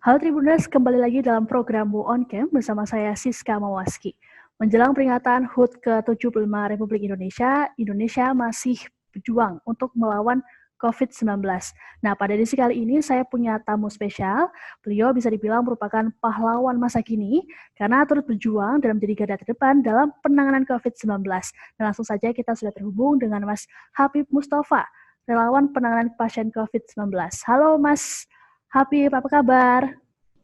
Halo Tribuners, kembali lagi dalam program Move On Camp bersama saya Siska Mawaski. Menjelang peringatan HUT ke-75 Republik Indonesia, Indonesia masih berjuang untuk melawan COVID-19. Nah, pada edisi kali ini saya punya tamu spesial. Beliau bisa dibilang merupakan pahlawan masa kini karena turut berjuang dan menjadi garda terdepan dalam penanganan COVID-19. Dan langsung saja kita sudah terhubung dengan Mas Habib Mustafa, relawan penanganan pasien COVID-19. Halo Mas Habib, apa kabar?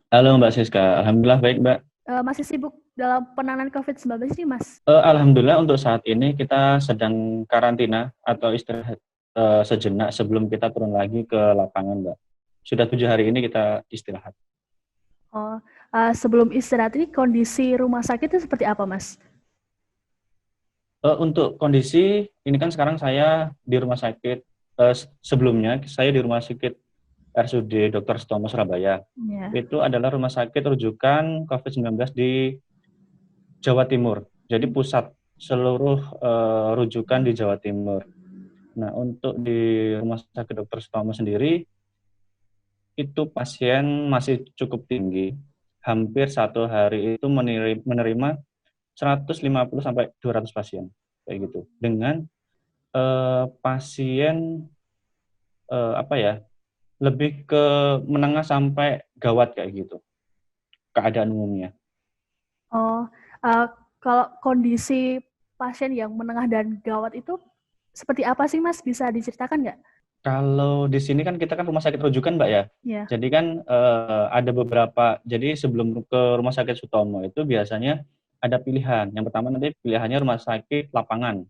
Halo Mbak Siska, Alhamdulillah baik Mbak. Masih sibuk dalam penanganan COVID-19 ini, Mas? Alhamdulillah untuk saat ini kita sedang karantina atau istirahat sejenak sebelum kita turun lagi ke lapangan Mbak. Sudah 7 hari ini kita istirahat. Oh, sebelum istirahat ini kondisi rumah sakit itu seperti apa, Mas? Untuk kondisi, ini kan sekarang saya di rumah sakit, sebelumnya saya di rumah sakit RSUD Dr. Sutomo Surabaya. Ya. Itu adalah rumah sakit rujukan COVID-19 di Jawa Timur. Jadi pusat seluruh rujukan di Jawa Timur. Nah, untuk di Rumah Sakit Dr. Sutomo sendiri, itu pasien masih cukup tinggi. Hampir satu hari itu menerima 150 sampai 200 pasien, kayak gitu. Dengan pasien lebih ke menengah sampai gawat kayak gitu, keadaan umumnya. Oh, kalau kondisi pasien yang menengah dan gawat itu seperti apa sih, Mas? Bisa diceritakan nggak? Kalau di sini kan kita kan rumah sakit rujukan, Mbak ya. Ya. Jadi kan ada beberapa, jadi sebelum ke rumah sakit Sutomo itu biasanya ada pilihan. Yang pertama nanti pilihannya rumah sakit lapangan.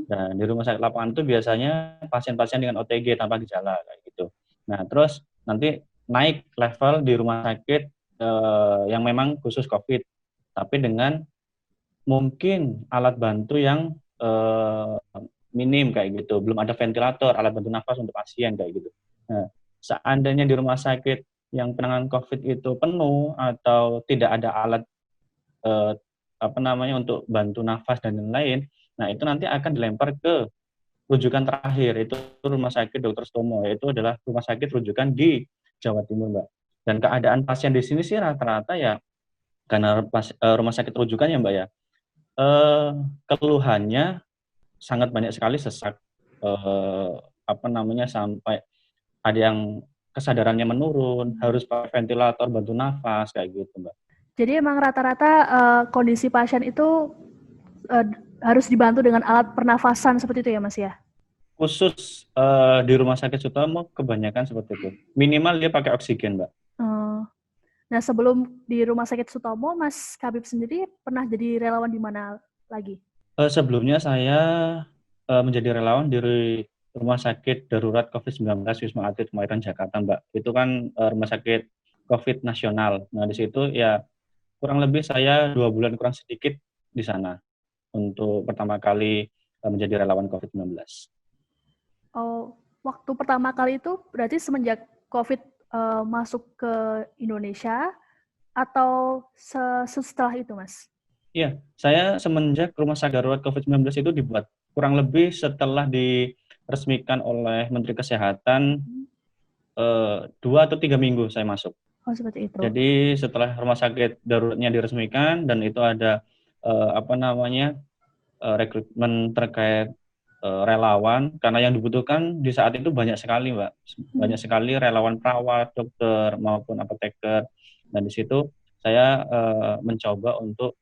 Dan di rumah sakit lapangan itu biasanya pasien-pasien dengan OTG tanpa gejala kayak gitu. Nah, terus nanti naik level di rumah sakit yang memang khusus COVID, tapi dengan mungkin alat bantu yang minim kayak gitu, belum ada ventilator, alat bantu nafas untuk pasien kayak gitu. Nah, seandainya di rumah sakit yang penanganan COVID itu penuh atau tidak ada alat eh, untuk bantu nafas dan lain-lain, nah itu nanti akan dilempar ke rujukan terakhir, itu rumah sakit Dr. Sutomo, yaitu adalah rumah sakit rujukan di Jawa Timur, Mbak. Dan keadaan pasien di sini sih rata-rata ya karena rumah sakit rujukan ya, Mbak ya. Keluhannya sangat banyak sekali, sesak, sampai ada yang kesadarannya menurun, harus pakai ventilator, bantu nafas, kayak gitu, Mbak. Jadi emang rata-rata kondisi pasien itu harus dibantu dengan alat pernafasan seperti itu ya, Mas ya? Khusus di rumah sakit Sutomo kebanyakan seperti itu. Minimal dia pakai oksigen, Mbak. Nah, sebelum di Rumah Sakit Sutomo, Mas Habib sendiri pernah jadi relawan di mana lagi? Sebelumnya saya menjadi relawan di Rumah Sakit Darurat COVID-19 Wisma Atlet Kemayoran Jakarta, Mbak. Itu kan rumah sakit COVID nasional. Nah, di situ ya kurang lebih saya 2 bulan kurang sedikit di sana untuk pertama kali menjadi relawan COVID-19. Oh, waktu pertama kali itu berarti semenjak COVID masuk ke Indonesia atau setelah itu, Mas? Iya, saya semenjak Rumah Sakit Darurat COVID-19 itu dibuat kurang lebih setelah diresmikan oleh Menteri Kesehatan 2 atau 3 minggu saya masuk. Oh, seperti itu. Jadi setelah rumah sakit daruratnya diresmikan dan itu ada rekrutmen terkait relawan, karena yang dibutuhkan di saat itu banyak sekali, Mbak. Banyak sekali relawan perawat, dokter maupun apoteker. Dan di situ saya mencoba untuk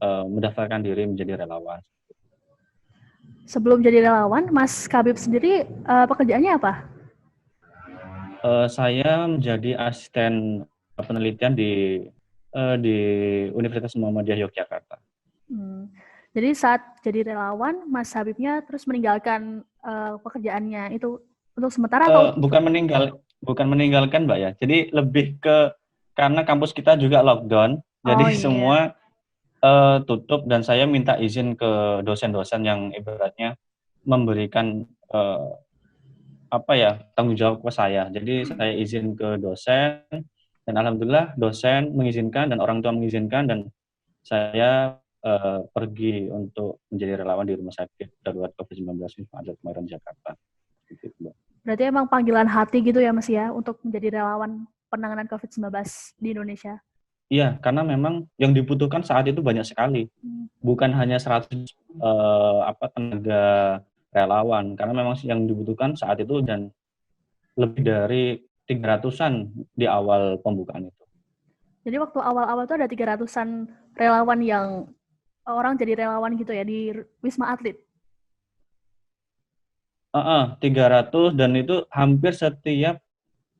mendaftarkan diri menjadi relawan. Sebelum jadi relawan, Mas Habib sendiri pekerjaannya apa? Saya menjadi asisten penelitian di Universitas Muhammadiyah Yogyakarta. Jadi saat jadi relawan, Mas Habibnya terus meninggalkan pekerjaannya itu untuk sementara atau? Bukan meninggalkan, Mbak ya. Jadi lebih ke karena kampus kita juga lockdown, jadi semua tutup dan saya minta izin ke dosen-dosen yang ibaratnya memberikan tanggung jawab ke saya. Jadi saya izin ke dosen dan alhamdulillah dosen mengizinkan dan orang tua mengizinkan dan saya pergi untuk menjadi relawan di Rumah Sakit Darurat COVID-19 Wisma Atlet Kemayoran Jakarta. Gitu, Mbak. Berarti emang panggilan hati gitu ya, Mas ya, untuk menjadi relawan penanganan COVID-19 di Indonesia? Iya, karena memang yang dibutuhkan saat itu banyak sekali. Bukan hanya 100 tenaga relawan, karena memang yang dibutuhkan saat itu dan lebih dari 300-an di awal pembukaan itu. Jadi waktu awal-awal tuh ada 300-an relawan yang orang jadi relawan gitu ya di Wisma Atlet? 300 dan itu hampir setiap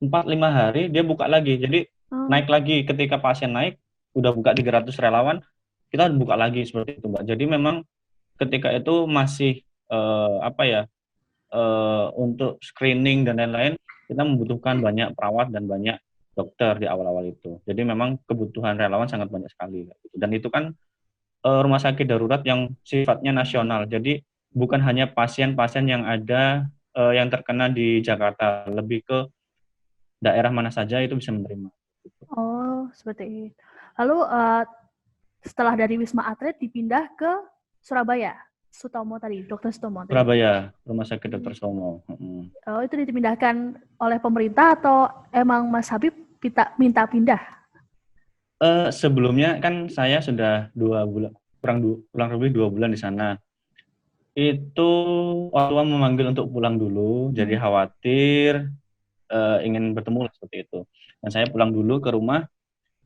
4-5 hari dia buka lagi. Jadi naik lagi ketika pasien naik, udah buka 300 relawan, kita buka lagi seperti itu, Mbak. Jadi memang ketika itu masih untuk screening dan lain-lain, kita membutuhkan banyak perawat dan banyak dokter di awal-awal itu. Jadi memang kebutuhan relawan sangat banyak sekali. Dan itu kan rumah sakit darurat yang sifatnya nasional. Jadi bukan hanya pasien-pasien yang ada yang terkena di Jakarta, lebih ke daerah mana saja itu bisa menerima. Oh, seperti itu. Lalu setelah dari Wisma Atlet dipindah ke Surabaya, Sutomo tadi, Dr. Sutomo tadi. Surabaya, Rumah Sakit Dr. Sutomo. Oh, itu dipindahkan oleh pemerintah atau emang Mas Habib minta pindah? Sebelumnya kan saya sudah 2 bulan, kurang lebih 2 bulan di sana. Itu orang tua memanggil untuk pulang dulu, jadi khawatir ingin bertemu seperti itu. Dan saya pulang dulu ke rumah,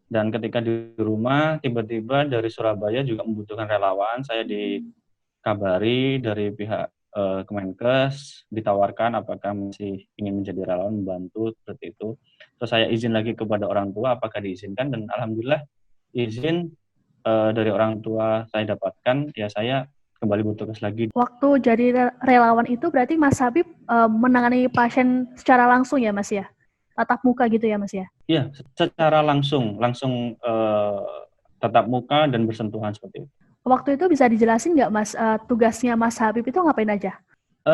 dan ketika di rumah tiba-tiba dari Surabaya juga membutuhkan relawan. Saya dikabari dari pihak Kemenkes, ditawarkan apakah masih ingin menjadi relawan membantu seperti itu. Terus saya izin lagi kepada orang tua apakah diizinkan, dan alhamdulillah izin dari orang tua saya dapatkan. Ya saya kembali bertugas lagi. Waktu jadi relawan itu berarti Mas Habib menangani pasien secara langsung ya Mas ya? Tatap muka gitu ya Mas ya? Iya, secara langsung tatap muka dan bersentuhan seperti itu. Waktu itu bisa dijelasin nggak Mas, tugasnya Mas Habib itu ngapain aja?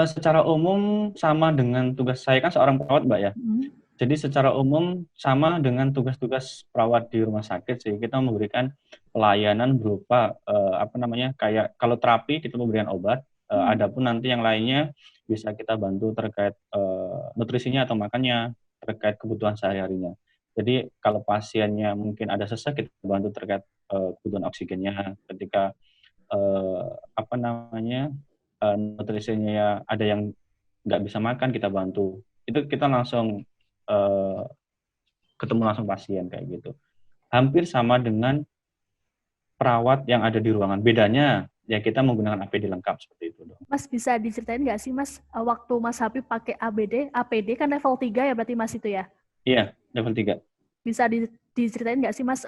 Secara umum sama dengan tugas saya, kan seorang perawat, Mbak ya. Jadi secara umum sama dengan tugas-tugas perawat di rumah sakit sih. Kita memberikan pelayanan berupa kayak kalau terapi kita memberikan obat. Adapun nanti yang lainnya bisa kita bantu terkait nutrisinya atau makannya, terkait kebutuhan sehari-harinya. Jadi kalau pasiennya mungkin ada sesak, kita bantu terkait kebutuhan oksigennya. Ketika nutrisinya ya ada yang nggak bisa makan, kita bantu. Itu kita langsung ketemu langsung pasien kayak gitu. Hampir sama dengan perawat yang ada di ruangan. Bedanya ya kita menggunakan APD lengkap seperti itu dong. Mas bisa diceritain nggak sih Mas, waktu Mas Habib pakai APD kan level 3 ya berarti Mas itu ya? Iya, level 3. Bisa diceritain nggak sih Mas,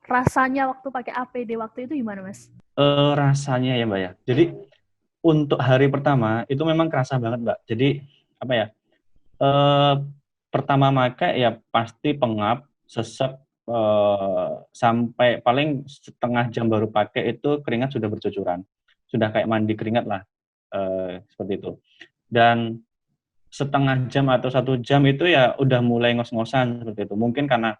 rasanya waktu pakai APD waktu itu gimana Mas? Rasanya ya Mbak ya. Jadi untuk hari pertama itu memang kerasa banget Mbak. Jadi pertama pakai ya pasti pengap, sesek, sampai paling setengah jam baru pakai itu keringat sudah bercucuran. Sudah kayak mandi keringat lah, seperti itu. Dan setengah jam atau 1 jam itu ya udah mulai ngos-ngosan seperti itu. Mungkin karena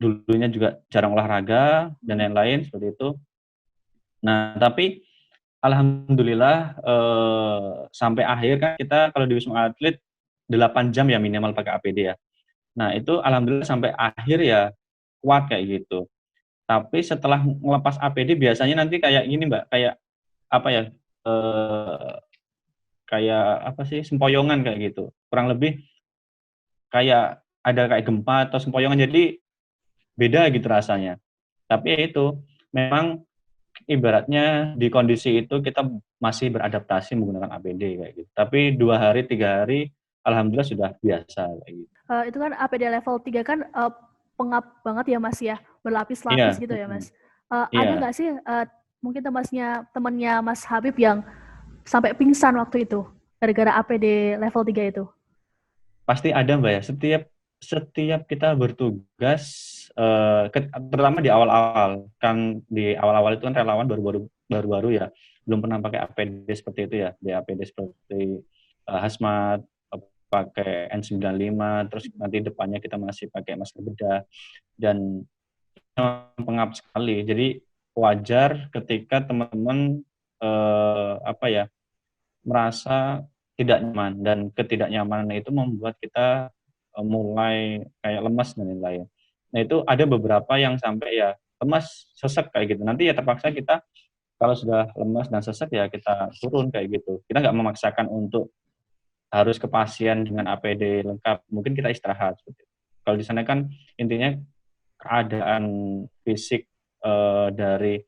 dulunya juga jarang olahraga dan lain-lain seperti itu. Nah, tapi alhamdulillah sampai akhir kan kita kalau di Wisma Atlet 8 jam ya minimal pakai APD ya. Nah, itu alhamdulillah sampai akhir ya kuat kayak gitu. Tapi setelah ngelepas APD biasanya nanti kayak gini Mbak, kayak apa ya, kayak apa sih, sempoyongan kayak gitu. Kurang lebih kayak ada kayak gempa atau sempoyongan, jadi beda gitu rasanya. Tapi ya itu, memang ibaratnya di kondisi itu kita masih beradaptasi menggunakan APD kayak gitu. Tapi 2 hari, 3 hari alhamdulillah sudah biasa kayak gitu. Itu kan APD level 3 kan pengap banget ya Mas ya, berlapis-lapis Iya, gitu ya Mas. Ada iya. nggak sih mungkin temannya Mas Habib yang sampai pingsan waktu itu gara-gara APD level 3 itu? Pasti ada Mbak ya, setiap kita bertugas, terutama di awal-awal, kan di awal-awal itu kan relawan baru-baru ya, belum pernah pakai APD seperti itu ya, di APD seperti hazmat, pakai N95, terus nanti depannya kita masih pakai masker bedah, dan pengap sekali. Jadi wajar ketika teman-teman merasa tidak nyaman, dan ketidaknyamanan itu membuat kita mulai kayak lemas dan lain-lain. Nah itu ada beberapa yang sampai ya lemas, sesek kayak gitu. Nanti ya terpaksa kita kalau sudah lemas dan sesek ya kita turun kayak gitu. Kita nggak memaksakan untuk harus ke pasien dengan APD lengkap. Mungkin kita istirahat. Kalau di sana kan intinya keadaan fisik dari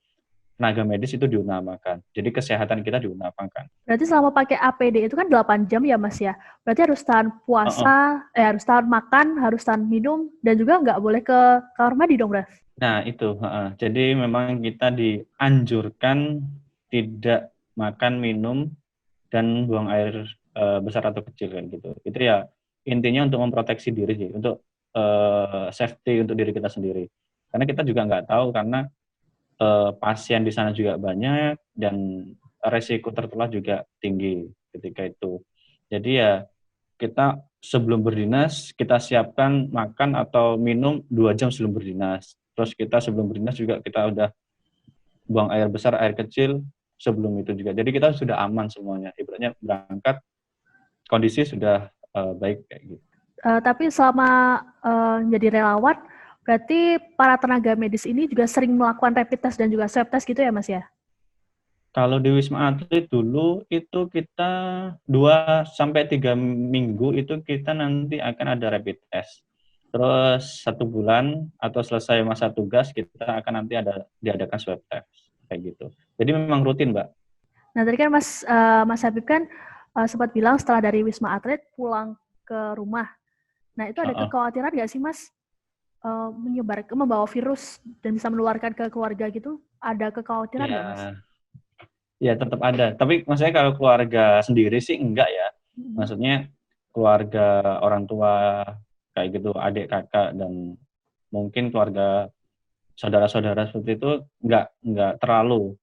tenaga medis itu diutamakan. Jadi kesehatan kita diutamakan. Berarti selama pakai APD itu kan 8 jam ya Mas ya? Berarti harus tahan puasa, harus tahan makan, harus tahan minum, dan juga nggak boleh ke kamar mandi dong, Bro? Nah itu, jadi memang kita dianjurkan tidak makan, minum, dan buang air besar atau kecil kan gitu. Itu ya intinya untuk memproteksi diri sih, untuk safety untuk diri kita sendiri. Karena kita juga nggak tahu karena pasien di sana juga banyak dan resiko tertular juga tinggi ketika itu. Jadi ya kita sebelum berdinas kita siapkan makan atau minum 2 jam sebelum berdinas. Terus kita sebelum berdinas juga kita udah buang air besar, air kecil sebelum itu juga. Jadi kita sudah aman semuanya. Ibaratnya berangkat kondisi sudah baik kayak gitu. Tapi selama jadi relawan, berarti para tenaga medis ini juga sering melakukan rapid test dan juga swab test gitu ya, Mas ya? Kalau di Wisma Atlet dulu itu kita 2 sampai 3 minggu itu kita nanti akan ada rapid test. Terus 1 bulan atau selesai masa tugas kita akan nanti diadakan swab test kayak gitu. Jadi memang rutin, Mbak. Nah tadi kan Mas Habib kan sempat bilang setelah dari Wisma Atlet pulang ke rumah. Nah itu ada kekhawatiran nggak sih Mas membawa virus dan bisa menularkan ke keluarga gitu? Ada kekhawatiran nggak Mas? Ya tetap ada. Tapi maksudnya kalau keluarga sendiri sih enggak ya. Maksudnya keluarga orang tua kayak gitu, adik kakak dan mungkin keluarga saudara-saudara seperti itu enggak terlalu.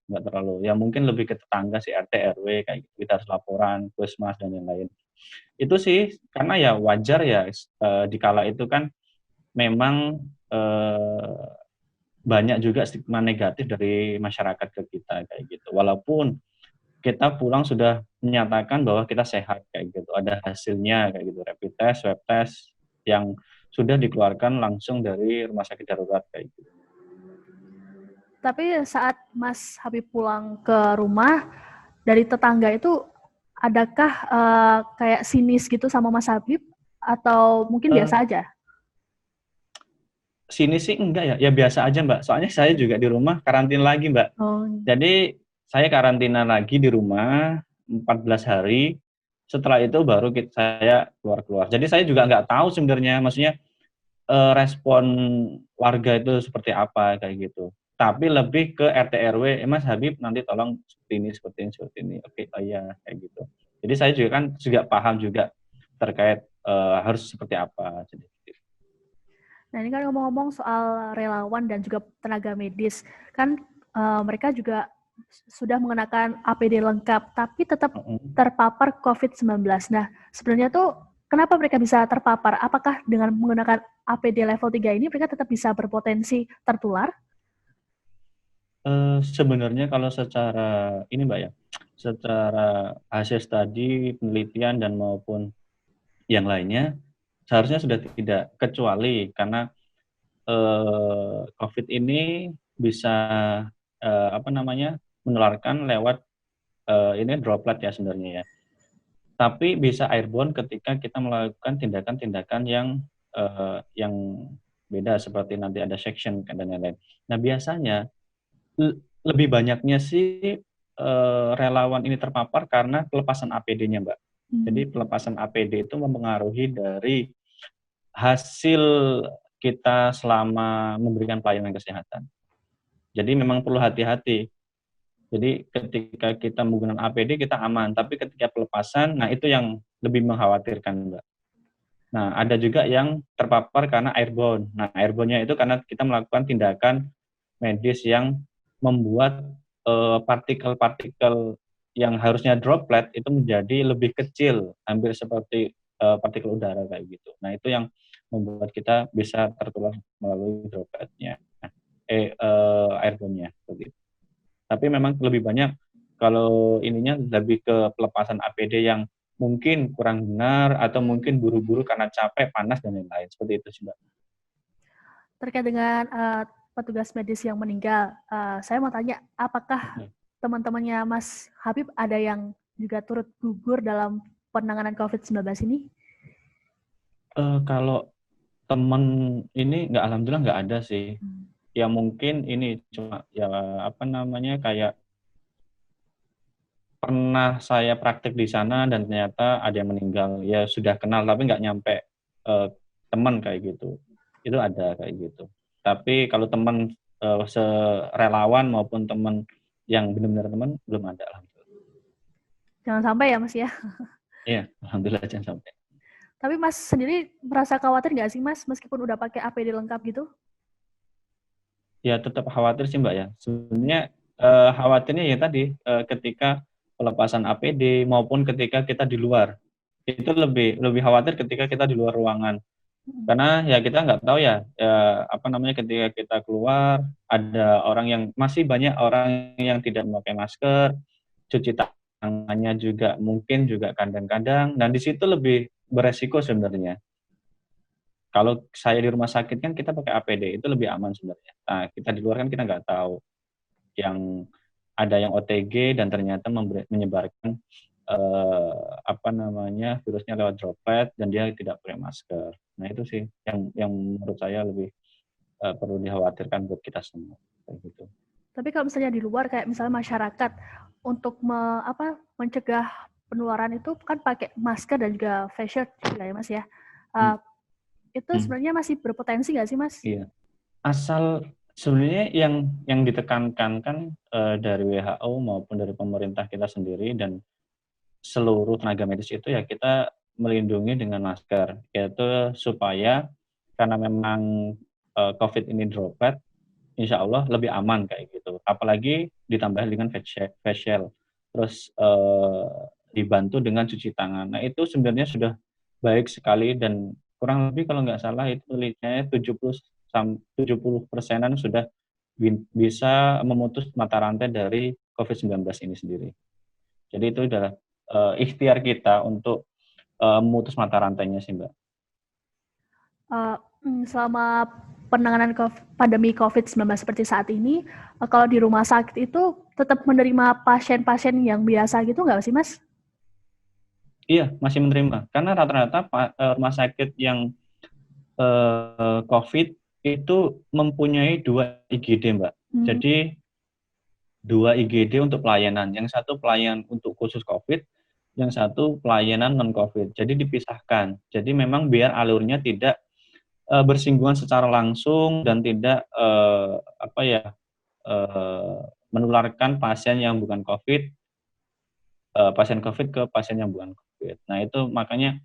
Ya mungkin lebih ke tetangga sih, RT RW kayak gitu. Kita harus laporan, puskesmas dan lain-lain. Itu sih karena ya wajar ya di kala itu kan memang banyak juga stigma negatif dari masyarakat ke kita kayak gitu. Walaupun kita pulang sudah menyatakan bahwa kita sehat kayak gitu, ada hasilnya kayak gitu, rapid test, swab test yang sudah dikeluarkan langsung dari rumah sakit darurat kayak gitu. Tapi saat Mas Habib pulang ke rumah, dari tetangga itu adakah kayak sinis gitu sama Mas Habib atau mungkin biasa aja? Sini sih enggak ya, ya biasa aja Mbak. Soalnya saya juga di rumah karantina lagi Mbak. Jadi saya karantina lagi di rumah 14 hari. Setelah itu baru saya keluar. Jadi saya juga nggak tahu sebenarnya, maksudnya respon warga itu seperti apa kayak gitu. Tapi lebih ke RT RW, Mas Habib nanti tolong seperti ini. Oke, iya kayak gitu. Jadi saya juga kan paham juga terkait harus seperti apa. Jadi Nah ini kan ngomong-ngomong soal relawan dan juga tenaga medis, kan mereka juga sudah mengenakan APD lengkap, tapi tetap terpapar COVID-19. Nah sebenarnya tuh kenapa mereka bisa terpapar? Apakah dengan menggunakan APD level 3 ini mereka tetap bisa berpotensi tertular? Sebenarnya kalau secara ini Mbak ya, secara hasil studi, penelitian dan maupun yang lainnya, seharusnya sudah tidak, kecuali karena COVID ini bisa menularkan lewat ini droplet ya sebenarnya ya. Tapi bisa airborne ketika kita melakukan tindakan-tindakan yang beda seperti nanti ada section dan lain-lain. Nah biasanya lebih banyaknya sih relawan ini terpapar karena pelepasan APD-nya, Mbak. Jadi pelepasan APD itu mempengaruhi dari hasil kita selama memberikan pelayanan kesehatan. Jadi memang perlu hati-hati. Jadi ketika kita menggunakan APD kita aman, tapi ketika pelepasan, nah itu yang lebih mengkhawatirkan, Mbak. Nah, ada juga yang terpapar karena airborne. Nah, airborne-nya itu karena kita melakukan tindakan medis yang membuat partikel-partikel yang harusnya droplet itu menjadi lebih kecil, hampir seperti partikel udara kayak gitu. Nah, itu yang membuat kita bisa tertular melalui dropletnya, airborne-nya. Tapi memang lebih banyak kalau ininya lebih ke pelepasan APD yang mungkin kurang benar atau mungkin buru-buru karena capek, panas dan lain-lain. Seperti itu sih, Mbak. Terkait dengan petugas medis yang meninggal, saya mau tanya, apakah teman-temannya Mas Habib ada yang juga turut gugur dalam penanganan COVID-19 ini? Kalau teman ini alhamdulillah nggak ada sih. Ya mungkin ini cuma ya apa namanya kayak pernah saya praktik di sana dan ternyata ada yang meninggal. Ya sudah kenal tapi nggak nyampe teman kayak gitu. Itu ada kayak gitu. Tapi kalau teman serelawan maupun teman yang benar-benar teman belum ada alhamdulillah. Jangan sampai ya Mas ya. Iya, alhamdulillah jangan sampai. Tapi Mas sendiri merasa khawatir nggak sih Mas meskipun udah pakai APD lengkap gitu? Ya tetap khawatir sih Mbak ya. Sebenarnya khawatirnya ya tadi ketika pelepasan APD maupun ketika kita di luar. Itu lebih khawatir ketika kita di luar ruangan. Karena ya kita nggak tahu ya apa namanya ketika kita keluar ada orang yang masih banyak orang yang tidak memakai masker, cuci tangannya juga mungkin juga kadang-kadang dan di situ lebih beresiko sebenarnya. Kalau saya di rumah sakit kan kita pakai APD, itu lebih aman sebenarnya. Nah, kita di luar kan kita nggak tahu. Yang ada yang OTG dan ternyata menyebarkan apa namanya virusnya lewat droplet dan dia tidak pakai masker. Nah itu sih yang menurut saya lebih perlu dikhawatirkan buat kita semua. Kayak gitu. Tapi kalau misalnya di luar kayak misalnya masyarakat untuk mencegah penularan itu kan pakai masker dan juga face shield ya Mas ya. Itu sebenarnya masih berpotensi nggak sih Mas? Iya. Asal sebenarnya yang ditekankan kan dari WHO maupun dari pemerintah kita sendiri dan seluruh tenaga medis itu ya kita melindungi dengan masker, yaitu supaya karena memang COVID ini droplet, insya Allah lebih aman kayak gitu. Apalagi ditambah dengan face shield, terus dibantu dengan cuci tangan. Nah itu sebenarnya sudah baik sekali dan kurang lebih kalau nggak salah itu penelitiannya 70%-an sudah bisa memutus mata rantai dari COVID-19 ini sendiri. Jadi itu adalah ikhtiar kita untuk memutus mata rantainya sih Mbak. Selama penanganan pandemi COVID-19 seperti saat ini, kalau di rumah sakit itu tetap menerima pasien-pasien yang biasa gitu nggak sih Mas? Iya, masih menerima. Karena rata-rata rumah sakit yang COVID itu mempunyai 2 IGD Mbak. Jadi 2 IGD untuk pelayanan. Yang satu pelayanan untuk khusus COVID, yang satu pelayanan non-COVID. Jadi dipisahkan. Jadi memang biar alurnya tidak bersinggungan secara langsung dan tidak menularkan pasien yang bukan COVID, pasien COVID ke pasien yang bukan COVID. Nah itu makanya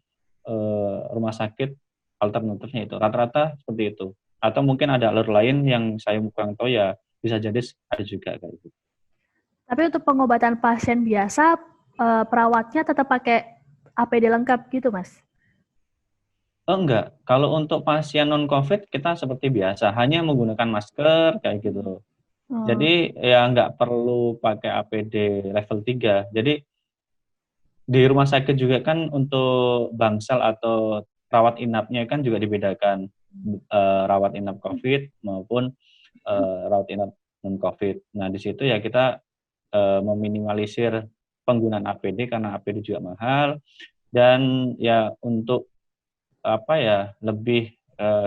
rumah sakit alternatifnya itu rata-rata seperti itu. Atau mungkin ada alur lain yang saya kurang tahu ya bisa jadi ada juga kayak gitu. Tapi untuk pengobatan pasien biasa, perawatnya tetap pakai APD lengkap gitu, Mas? Oh enggak, kalau untuk pasien non-COVID kita seperti biasa, hanya menggunakan masker kayak gitu. Jadi ya nggak perlu pakai APD level 3. Jadi di rumah sakit juga kan untuk bangsal atau rawat inapnya kan juga dibedakan, rawat inap COVID maupun rawat inap non-COVID. Nah di situ ya kita meminimalisir penggunaan APD karena APD juga mahal dan ya untuk lebih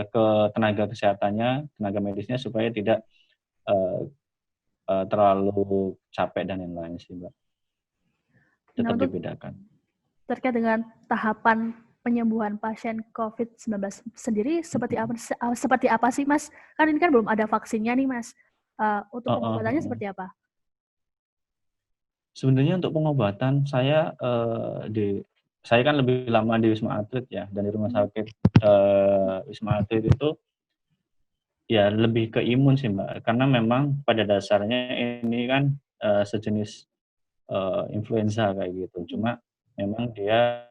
ke tenaga kesehatannya, tenaga medisnya supaya tidak terlalu capek dan lain-lain sih Mbak. Tetap dibedakan. Terkait dengan tahapan penyembuhan pasien COVID-19 sendiri seperti apa sih Mas? Kan ini kan belum ada vaksinnya nih Mas. Untuk pengobatannya seperti apa? Sebenarnya untuk pengobatan saya kan lebih lama di Wisma Atlet ya, dan di rumah sakit Wisma Atlet itu ya lebih ke imun sih Mbak, karena memang pada dasarnya ini kan sejenis influenza kayak gitu. Cuma memang dia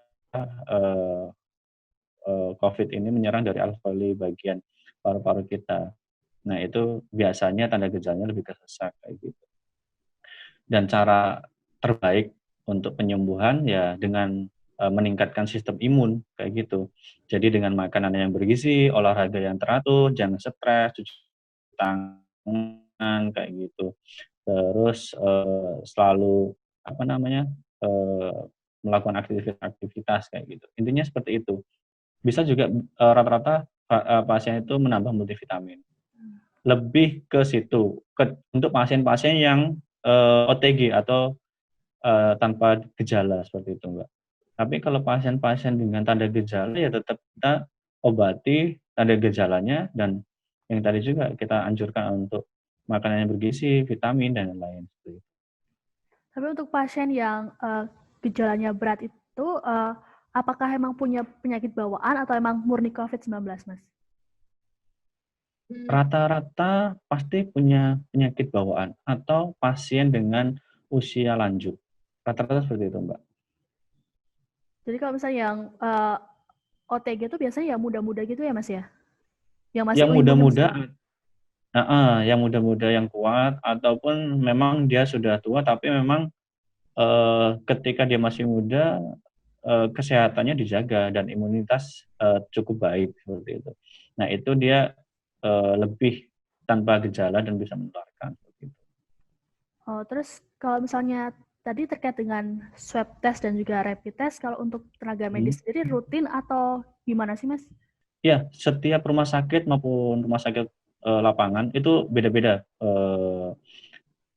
COVID ini menyerang dari alveoli bagian paru-paru kita. Nah itu biasanya tanda gejalanya lebih ke sesak kayak gitu. Dan cara terbaik untuk penyembuhan ya dengan meningkatkan sistem imun kayak gitu. Jadi dengan makanan yang bergizi, olahraga yang teratur, jangan stres, cuci tangan kayak gitu. Terus selalu apa namanya melakukan aktivitas kayak gitu. Intinya seperti itu. Bisa juga rata-rata pasien itu menambah multivitamin. Lebih ke situ. Untuk pasien-pasien yang OTG atau tanpa gejala seperti itu, Mbak. Tapi kalau pasien-pasien dengan tanda gejala ya tetap kita obati tanda gejalanya dan yang tadi juga kita anjurkan untuk makanan yang bergizi, vitamin dan lain-lain. Tapi untuk pasien yang gejalanya berat itu, apakah emang punya penyakit bawaan atau emang murni COVID-19, Mas? Rata-rata pasti punya penyakit bawaan atau pasien dengan usia lanjut. Rata-rata seperti itu, Mbak. Jadi kalau misalnya yang OTG itu biasanya yang muda-muda gitu ya, Mas ya? Yang masih Yang imunnya masih muda-muda, kuat. yang muda-muda yang kuat ataupun memang dia sudah tua tapi memang ketika dia masih muda kesehatannya dijaga dan imunitas cukup baik seperti itu. Nah itu dia lebih tanpa gejala dan bisa menularkan. Oh, terus kalau misalnya tadi terkait dengan swab test dan juga rapid test, kalau untuk tenaga medis sendiri rutin atau gimana sih, Mas? Ya, setiap rumah sakit maupun rumah sakit lapangan itu beda-beda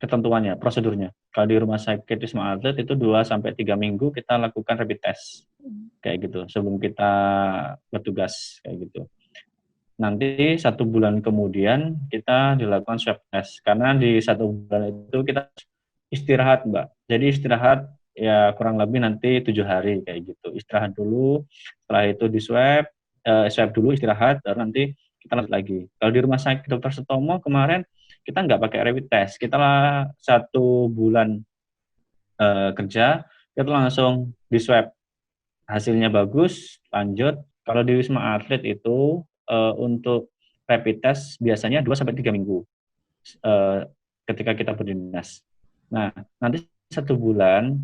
ketentuannya, prosedurnya. Kalau di rumah sakit Wisma Atlet itu 2-3 minggu kita lakukan rapid test kayak gitu sebelum kita bertugas kayak gitu. Nanti 1 bulan kemudian kita dilakukan swab test karena di 1 bulan itu kita istirahat, Mbak. Jadi istirahat ya kurang lebih nanti 7 hari kayak gitu. Istirahat dulu, setelah itu di swab, swab dulu istirahat, baru nanti kita lanjut lagi. Kalau di rumah sakit Dr. Sutomo kemarin kita nggak pakai rapid test, kita 1 bulan kerja, kita langsung di swab. Hasilnya bagus, lanjut. Kalau di Wisma Atlet itu untuk rapid test biasanya 2-3 minggu ketika kita berdinas. Nah, nanti 1 bulan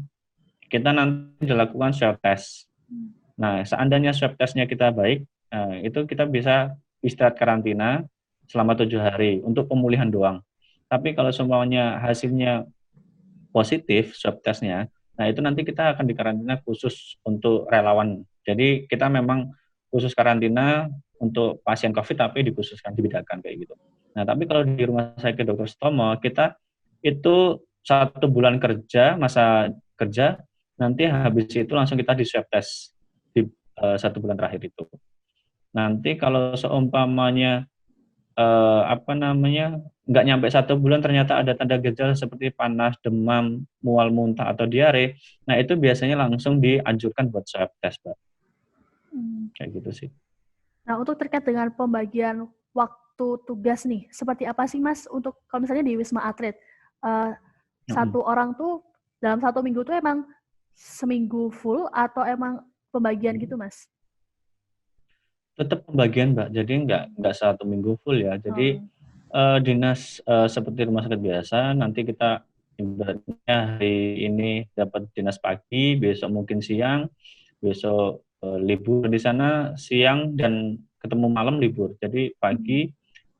kita nanti dilakukan swab test. Nah, seandainya swab testnya kita baik, itu kita bisa istirahat karantina selama 7 hari untuk pemulihan doang. Tapi kalau semuanya hasilnya positif swab testnya, nah itu nanti kita akan dikarantina khusus untuk relawan. Jadi kita memang khusus karantina untuk pasien COVID tapi dikhususkan, dibedakan kayak gitu. Nah tapi kalau di rumah sakit Dr. Sutomo kita itu 1 bulan kerja, masa kerja, nanti habis itu langsung kita di swab test di 1 bulan terakhir itu. Nanti kalau seumpamanya nggak nyampe 1 bulan ternyata ada tanda gejala seperti panas, demam, mual muntah atau diare, nah itu biasanya langsung dianjurkan buat swab test, Mbak. Kayak gitu sih. Nah, untuk terkait dengan pembagian waktu tugas nih, seperti apa sih, Mas, untuk kalau misalnya di Wisma Atlet, satu orang tuh dalam 1 minggu tuh emang seminggu full atau emang pembagian gitu, Mas? Tetap pembagian, Mbak. Jadi nggak 1 minggu full ya. Jadi dinas seperti rumah sakit biasa, nanti kita ibaratnya hari ini dapat dinas pagi, besok mungkin siang, besok libur di sana siang dan ketemu malam libur. Jadi pagi,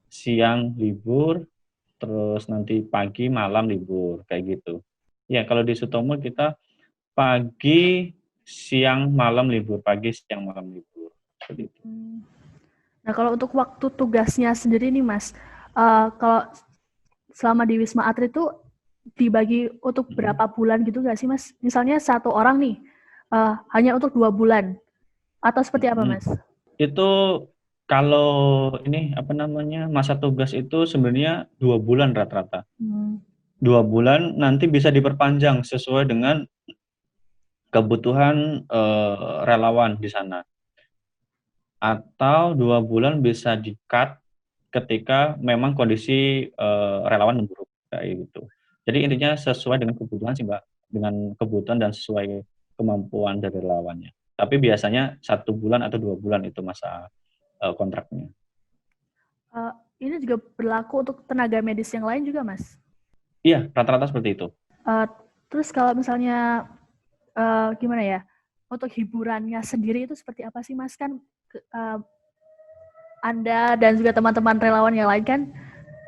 siang libur, terus nanti pagi, malam libur kayak gitu. Ya kalau di Sutomo kita pagi, siang, malam libur, pagi, siang, malam libur. Seperti itu. Nah, kalau untuk waktu tugasnya sendiri nih, Mas, kalau selama di Wisma Atlet itu dibagi untuk berapa bulan gitu nggak sih, Mas? Misalnya satu orang nih, hanya untuk 2 bulan, atau seperti apa, Mas? Itu kalau ini masa tugas itu sebenarnya 2 bulan rata-rata. 2 bulan nanti bisa diperpanjang sesuai dengan kebutuhan relawan di sana. Atau 2 bulan bisa di-cut ketika memang kondisi relawan memburuk kayak gitu. Jadi intinya sesuai dengan kebutuhan sih, Mbak, dengan kebutuhan dan sesuai kemampuan dari relawannya. Tapi biasanya 1 bulan atau 2 bulan itu masa kontraknya. Ini juga berlaku untuk tenaga medis yang lain juga, Mas? Iya, rata-rata seperti itu. Terus kalau misalnya gimana ya, untuk hiburannya sendiri itu seperti apa sih Mas? Kan Anda dan juga teman-teman relawan yang lain kan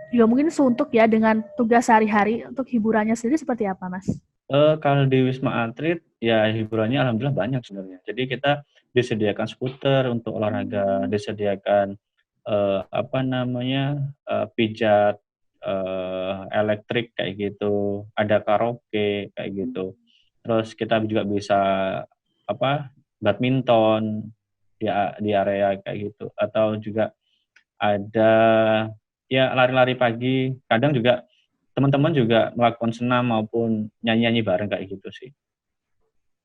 juga mungkin suntuk ya dengan tugas sehari-hari. Untuk hiburannya sendiri seperti apa Mas? Kalau di Wisma Atlet ya hiburannya alhamdulillah banyak sebenarnya. Jadi kita disediakan skuter untuk olahraga, disediakan pijat elektrik kayak gitu, ada karaoke kayak gitu. Terus kita juga bisa badminton di area kayak gitu, atau juga ada ya lari-lari pagi. Kadang juga teman-teman juga melakukan senam maupun nyanyi-nyanyi bareng kayak gitu sih.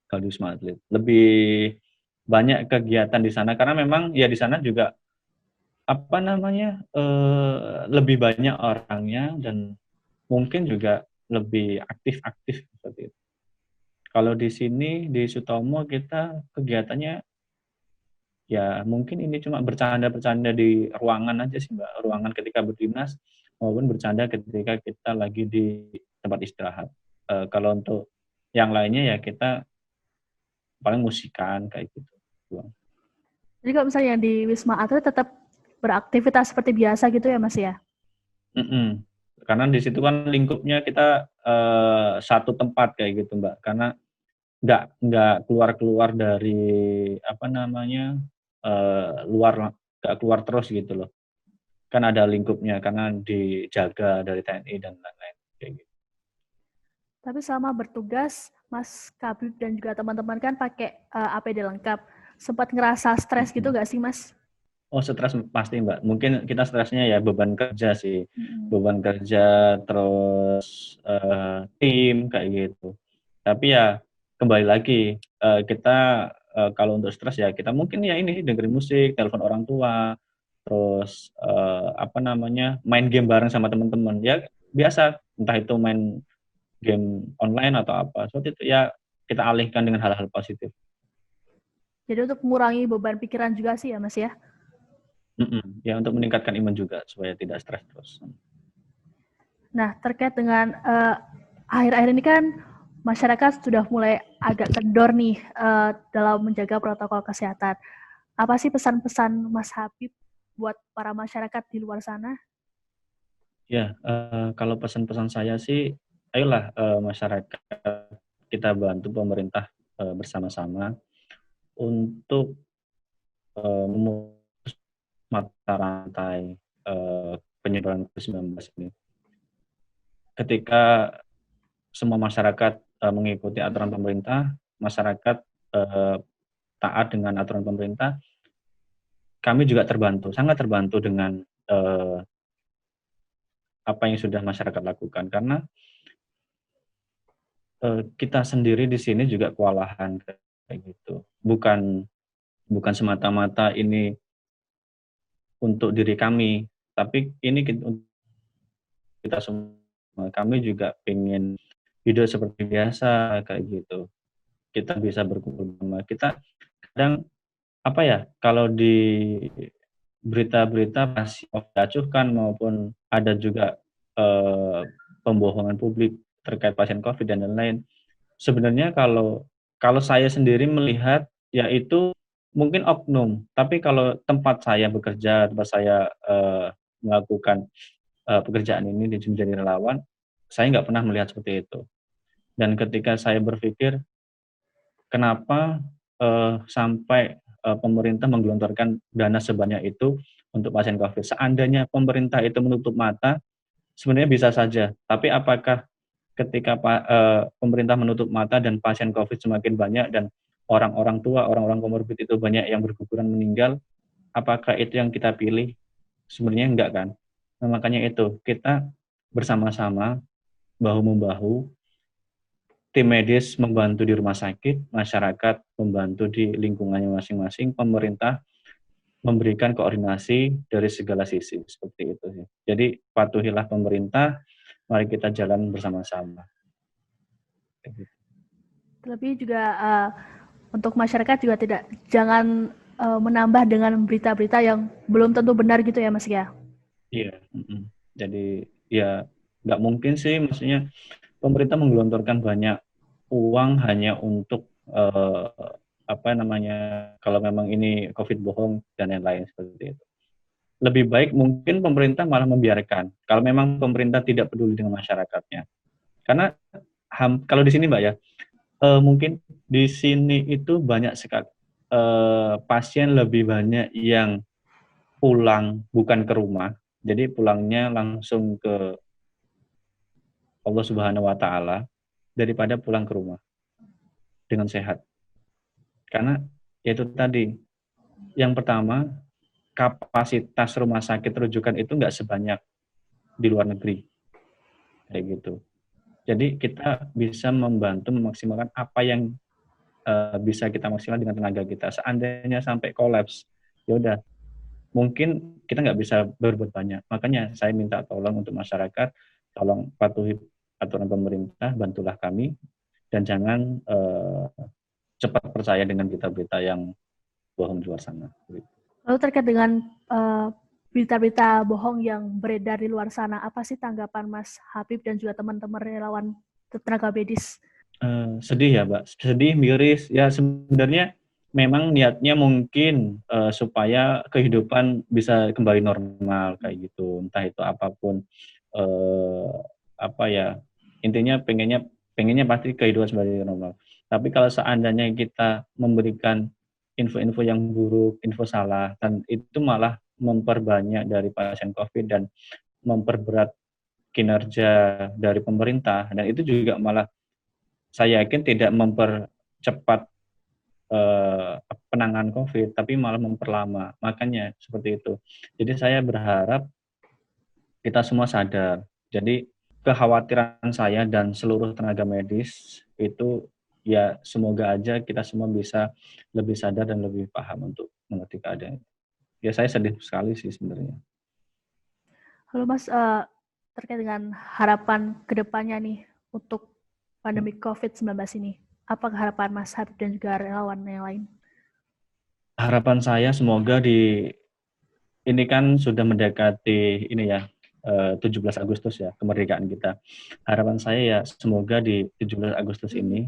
Kalau di Wisma Atlet lebih banyak kegiatan di sana karena memang ya di sana juga lebih banyak orangnya dan mungkin juga lebih aktif-aktif seperti itu. Kalau di sini di Sutomo kita kegiatannya ya mungkin ini cuma bercanda-bercanda di ruangan aja sih Mbak, ruangan ketika berdinas maupun bercanda ketika kita lagi di tempat istirahat. Kalau untuk yang lainnya ya kita paling musikan kayak gitu. Jadi kalau misalnya yang di Wisma Atlet tetap beraktivitas seperti biasa gitu ya Mas ya? Karena di situ kan lingkupnya kita satu tempat kayak gitu Mbak, karena nggak keluar dari luar, nggak keluar terus gitu loh. Kan ada lingkupnya karena dijaga dari TNI dan lain-lain kayak gitu. Tapi selama bertugas, Mas Kabib dan juga teman-teman kan pakai APD lengkap. Sempat ngerasa stres gitu nggak sih, Mas? Oh, stres pasti Mbak. Mungkin kita stresnya ya beban kerja sih. Beban kerja, terus tim kayak gitu. Tapi ya kembali lagi, kita kalau untuk stres ya kita mungkin ya ini dengerin musik, telepon orang tua, terus main game bareng sama teman-teman. Ya biasa, entah itu main game online atau apa. Seperti itu ya kita alihkan dengan hal-hal positif. Jadi untuk mengurangi beban pikiran juga sih ya, Mas ya? Ya untuk meningkatkan imun juga supaya tidak stres terus. Nah, terkait dengan akhir-akhir ini kan masyarakat sudah mulai agak kendor nih dalam menjaga protokol kesehatan. Apa sih pesan-pesan Mas Habib buat para masyarakat di luar sana? Ya, kalau pesan-pesan saya sih, ayolah masyarakat kita bantu pemerintah bersama-sama untuk memutus mata rantai penyebaran COVID-19 ini. Ketika semua masyarakat mengikuti aturan pemerintah, masyarakat taat dengan aturan pemerintah, kami juga terbantu, sangat terbantu dengan apa yang sudah masyarakat lakukan. Karena kita sendiri di sini juga kewalahan kayak gitu. Bukan semata-mata ini untuk diri kami, tapi ini kita semua. Kami juga ingin hidup seperti biasa kayak gitu. Kita bisa berkumpul bersama. Kita kadang kalau di berita-berita masih diacuhkan maupun ada juga pembohongan publik terkait pasien COVID dan lain-lain. Sebenarnya kalau saya sendiri melihat yaitu mungkin oknum, tapi kalau tempat saya bekerja, tempat saya melakukan pekerjaan ini menjadi relawan, saya nggak pernah melihat seperti itu. Dan ketika saya berpikir, kenapa sampai pemerintah menggelontorkan dana sebanyak itu untuk pasien COVID? Seandainya pemerintah itu menutup mata, sebenarnya bisa saja. Tapi apakah ketika pemerintah menutup mata dan pasien COVID semakin banyak dan orang-orang tua, orang-orang komorbid itu banyak yang berguguran meninggal, apakah itu yang kita pilih? Sebenarnya enggak kan? Nah, makanya itu, kita bersama-sama, bahu-membahu, tim medis membantu di rumah sakit, masyarakat membantu di lingkungannya masing-masing, pemerintah memberikan koordinasi dari segala sisi, seperti itu. Jadi patuhilah pemerintah, mari kita jalan bersama-sama. Terlebih juga untuk masyarakat juga jangan menambah dengan berita-berita yang belum tentu benar gitu ya Mas ya? Iya, jadi ya nggak mungkin sih, maksudnya pemerintah menggelontorkan banyak uang hanya untuk kalau memang ini COVID bohong dan lain-lain seperti itu. Lebih baik mungkin pemerintah malah membiarkan kalau memang pemerintah tidak peduli dengan masyarakatnya. Karena kalau di sini Mbak ya, mungkin di sini itu banyak sekali pasien lebih banyak yang pulang bukan ke rumah, jadi pulangnya langsung ke Allah Subhanahu wa Ta'ala daripada pulang ke rumah dengan sehat. Karena itu tadi, yang pertama, kapasitas rumah sakit rujukan itu nggak sebanyak di luar negeri, kayak gitu. Jadi kita bisa membantu memaksimalkan apa yang bisa kita maksimalkan dengan tenaga kita. Seandainya sampai kolaps, ya udah, mungkin kita nggak bisa berbuat banyak. Makanya saya minta tolong untuk masyarakat, tolong patuhi aturan pemerintah, bantulah kami, dan jangan cepat percaya dengan berita-berita yang bohong di luar sana. Lalu terkait dengan berita-berita bohong yang beredar di luar sana, apa sih tanggapan Mas Habib dan juga teman-teman relawan tenaga medis? Sedih ya, Mbak. Sedih, miris. Ya sebenarnya memang niatnya mungkin supaya kehidupan bisa kembali normal kayak gitu. Entah itu apapun, intinya pengennya pasti kehidupan kembali normal. Tapi kalau seandainya kita memberikan info-info yang buruk, info salah, dan itu malah memperbanyak dari pasien COVID dan memperberat kinerja dari pemerintah, dan itu juga malah saya yakin tidak mempercepat penanganan COVID, tapi malah memperlama. Makanya seperti itu. Jadi saya berharap kita semua sadar. Jadi kekhawatiran saya dan seluruh tenaga medis itu ya semoga aja kita semua bisa lebih sadar dan lebih paham untuk mengerti keadaan. Ya saya sedih sekali sih sebenarnya. Halo Mas, terkait dengan harapan kedepannya nih untuk pandemi COVID-19 ini, apa harapan Mas Habib dan juga relawan yang lain? Harapan saya semoga ini kan sudah mendekati ini ya, 17 Agustus ya, kemerdekaan kita. Harapan saya ya semoga di 17 Agustus ini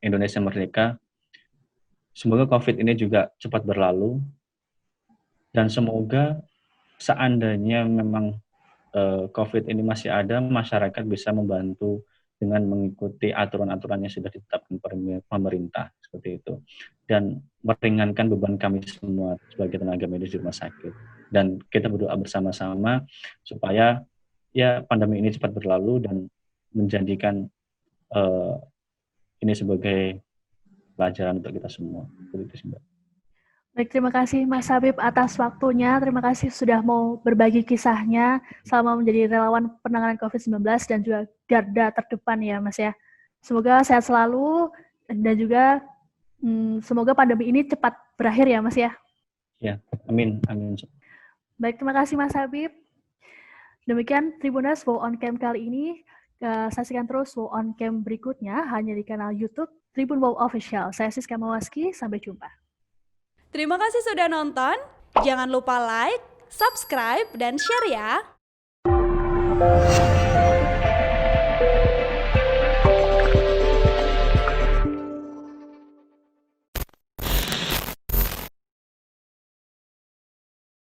Indonesia merdeka, semoga COVID ini juga cepat berlalu, dan semoga seandainya memang COVID ini masih ada, masyarakat bisa membantu dengan mengikuti aturan-aturan yang sudah ditetapkan pemerintah, seperti itu. Dan meringankan beban kami semua sebagai tenaga medis di rumah sakit. Dan kita berdoa bersama-sama supaya ya pandemi ini cepat berlalu dan menjadikan ini sebagai pelajaran untuk kita semua. Begitu, Mbak. Baik, terima kasih Mas Habib atas waktunya. Terima kasih sudah mau berbagi kisahnya selama menjadi relawan penanganan COVID-19 dan juga garda terdepan ya Mas ya. Semoga sehat selalu dan juga semoga pandemi ini cepat berakhir ya Mas ya. Ya, amin. Amin. Baik, terima kasih Mas Habib. Demikian Tribuners Wow On Cam kali ini. Saksikan terus Wow On Cam berikutnya hanya di kanal YouTube Tribun Wow Official. Saya Siska Mawaski, sampai jumpa. Terima kasih sudah nonton. Jangan lupa like, subscribe, dan share ya.